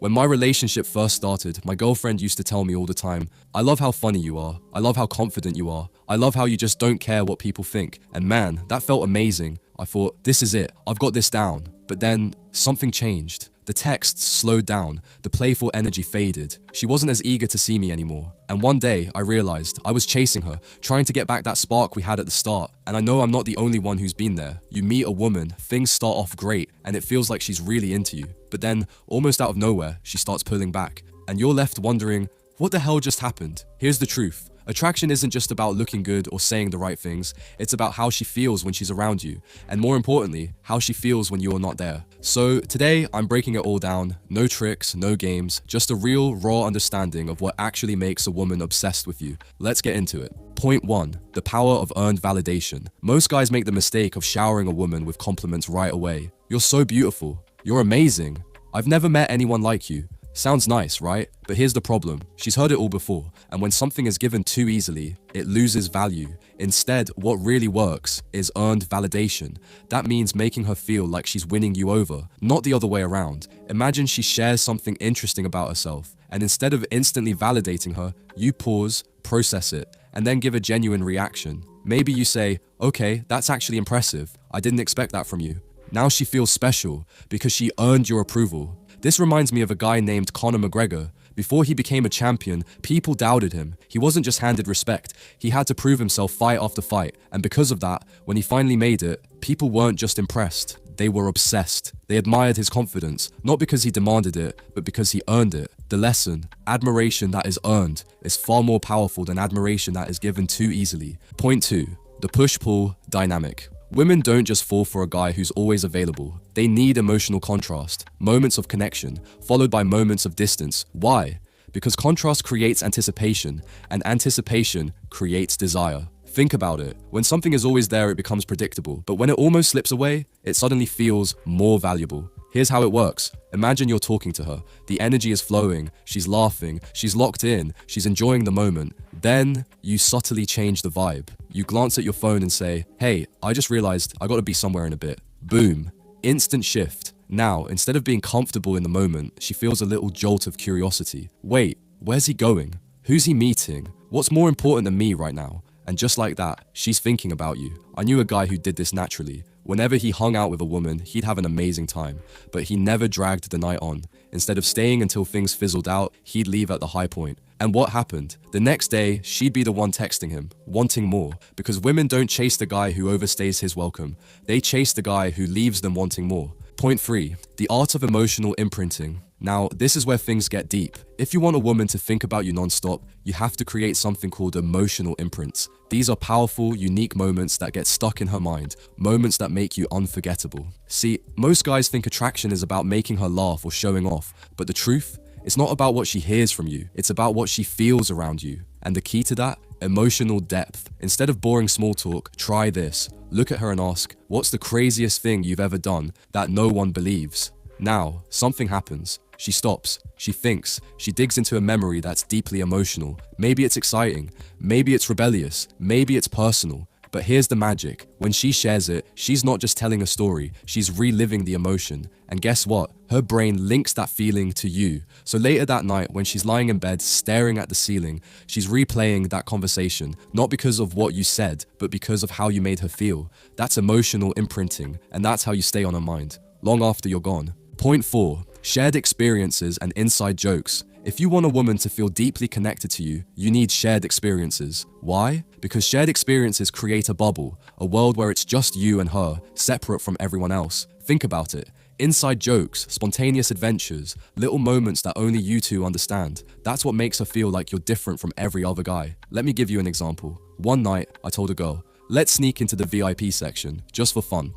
When my relationship first started, my girlfriend used to tell me all the time, I love how funny you are. I love how confident you are. I love how you just don't care what people think. And man, that felt amazing. I thought, this is it. I've got this down. But then something changed. The texts slowed down. The playful energy faded. She wasn't as eager to see me anymore. And one day, I realized I was chasing her, trying to get back that spark we had at the start. And I know I'm not the only one who's been there. You meet a woman, things start off great, and it feels like she's really into you. But then, almost out of nowhere, she starts pulling back. And you're left wondering, what the hell just happened? Here's the truth. Attraction isn't just about looking good or saying the right things. It's about how she feels when she's around you. And more importantly, how she feels when you're not there. So today, I'm breaking it all down. No tricks, no games, just a real, raw understanding of what actually makes a woman obsessed with you. Let's get into it. Point 1. The power of earned validation. Most guys make the mistake of showering a woman with compliments right away. You're so beautiful. You're amazing. I've never met anyone like you. Sounds nice, right? But here's the problem. She's heard it all before, and when something is given too easily, it loses value. Instead, what really works is earned validation. That means making her feel like she's winning you over, not the other way around. Imagine she shares something interesting about herself, and instead of instantly validating her, you pause, process it, and then give a genuine reaction. Maybe you say, okay, that's actually impressive. I didn't expect that from you. Now she feels special because she earned your approval. This reminds me of a guy named Conor McGregor. Before he became a champion, people doubted him. He wasn't just handed respect, he had to prove himself fight after fight. And because of that, when he finally made it, people weren't just impressed, they were obsessed. They admired his confidence, not because he demanded it, but because he earned it. The lesson, admiration that is earned, is far more powerful than admiration that is given too easily. Point 2. The push-pull dynamic. Women don't just fall for a guy who's always available. They need emotional contrast, moments of connection, followed by moments of distance. Why? Because contrast creates anticipation, and anticipation creates desire. Think about it. When something is always there, it becomes predictable. But when it almost slips away, it suddenly feels more valuable. Here's how it works. Imagine you're talking to her. The energy is flowing, she's laughing, she's locked in, she's enjoying the moment. Then you subtly change the vibe. You glance at your phone and say, hey, I just realized I gotta be somewhere in a bit. Boom. Instant shift. Now, instead of being comfortable in the moment, she feels a little jolt of curiosity. Wait, where's he going? Who's he meeting? What's more important than me right now? And just like that, she's thinking about you. I knew a guy who did this naturally. Whenever he hung out with a woman, he'd have an amazing time, but he never dragged the night on. Instead of staying until things fizzled out, he'd leave at the high point. And what happened? The next day, she'd be the one texting him, wanting more, because women don't chase the guy who overstays his welcome. They chase the guy who leaves them wanting more. Point 3. The art of emotional imprinting. Now, this is where things get deep. If you want a woman to think about you non-stop, you have to create something called emotional imprints. These are powerful, unique moments that get stuck in her mind, moments that make you unforgettable. See, most guys think attraction is about making her laugh or showing off, but the truth? It's not about what she hears from you, it's about what she feels around you. And the key to that? Emotional depth. Instead of boring small talk, try this. Look at her and ask, what's the craziest thing you've ever done that no one believes? Now, something happens. She stops, she thinks, she digs into a memory that's deeply emotional. Maybe it's exciting, maybe it's rebellious, maybe it's personal. But here's the magic. When she shares it, she's not just telling a story, she's reliving the emotion. And guess what? Her brain links that feeling to you. So later that night, when she's lying in bed, staring at the ceiling, she's replaying that conversation, not because of what you said, but because of how you made her feel. That's emotional imprinting, and that's how you stay on her mind, long after you're gone. Point 4. Shared experiences and inside jokes. If you want a woman to feel deeply connected to you, you need shared experiences. Why? Because shared experiences create a bubble, a world where it's just you and her, separate from everyone else. Think about it. Inside jokes, spontaneous adventures, little moments that only you two understand. That's what makes her feel like you're different from every other guy. Let me give you an example. One night, I told a girl, let's sneak into the VIP section, just for fun.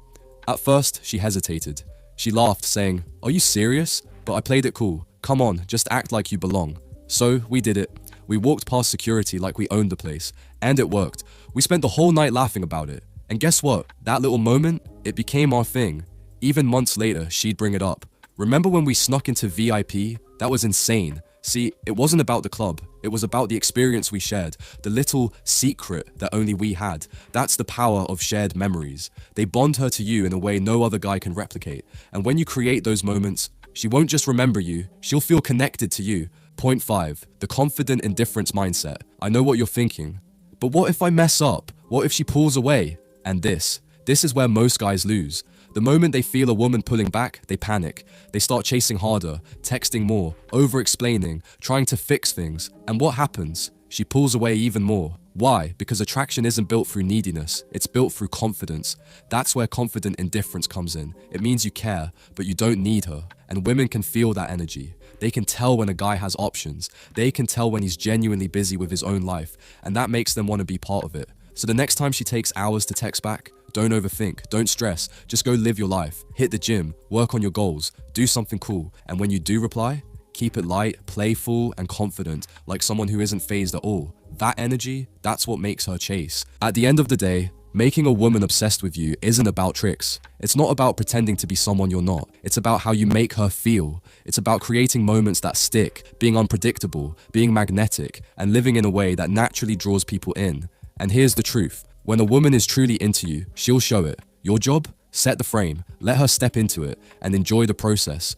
At first, she hesitated. She laughed, saying, are you serious? But I played it cool. Come on, just act like you belong. So we did it. We walked past security like we owned the place. And it worked. We spent the whole night laughing about it. And guess what? That little moment, it became our thing. Even months later, she'd bring it up. Remember when we snuck into VIP? That was insane. See, it wasn't about the club. It was about the experience we shared, the little secret that only we had. That's the power of shared memories. They bond her to you in a way no other guy can replicate. And when you create those moments, She won't just remember you, she'll feel connected to you. Point 5. The confident indifference mindset. I know what you're thinking. But what if I mess up? What if she pulls away? And this is where most guys lose. The moment they feel a woman pulling back, they panic. They start chasing harder, texting more, over-explaining, trying to fix things. And what happens? She pulls away even more. Why? Because attraction isn't built through neediness, it's built through confidence. That's where confident indifference comes in. It means you care, but you don't need her. And women can feel that energy. They can tell when a guy has options. They can tell when he's genuinely busy with his own life, and that makes them want to be part of it. So the next time she takes hours to text back, don't overthink, don't stress, just go live your life, hit the gym, work on your goals, do something cool, and when you do reply, keep it light, playful, and confident, like someone who isn't fazed at all. That energy, that's what makes her chase. At the end of the day, making a woman obsessed with you isn't about tricks. It's not about pretending to be someone you're not. It's about how you make her feel. It's about creating moments that stick, being unpredictable, being magnetic, and living in a way that naturally draws people in. And here's the truth. When a woman is truly into you, she'll show it. Your job? Set the frame, let her step into it, and enjoy the process.